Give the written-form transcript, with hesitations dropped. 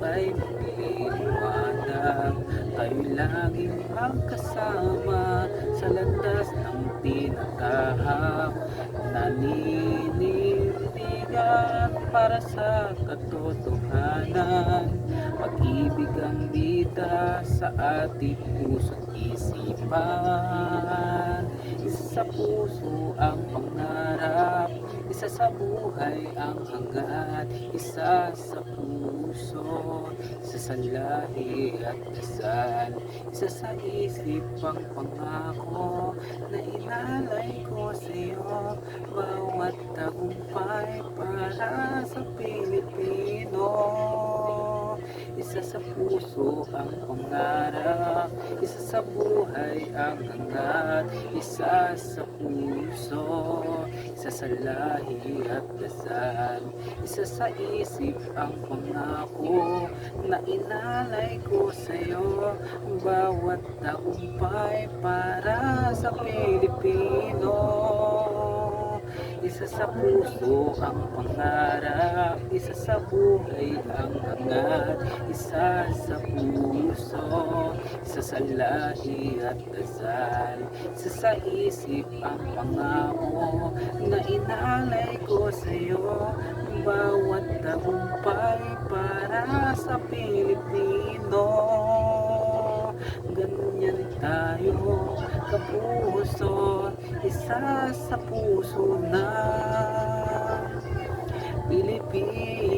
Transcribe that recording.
kay magliliwanag. Tayo'y laging magkasama sa landas ng tinatahak. Naninindigan para sa katotohanan. Pag-ibig ang bida sa ating puso't isipan. Isa sa puso ang pangarap, isa sa buhay ang hangad. Isa sa puso, isa sa lahi at dasal. Isa sa isip ang pangako na inalay ko sa'yo. Bawat tagumpay para sa Pilipino. Isa sa puso ang pangarap, isa sa buhay ang hangad. Isa sa puso, isa sa lahi at dasal. Isa sa isip ang pangako na inalay ko sa'yo. Bawat tagumpay para sa Pilipino. Isa sa puso ang pangarap, isa sa buhay ang hangad. Isa sa puso, isa sa lahi at dasal. Isa sa isip ang pangako na inalay ko sa'yo. Bawat tagumpay para sa Pilipino. Ganyan tayo kapuso, isa sa puso na Pilipino.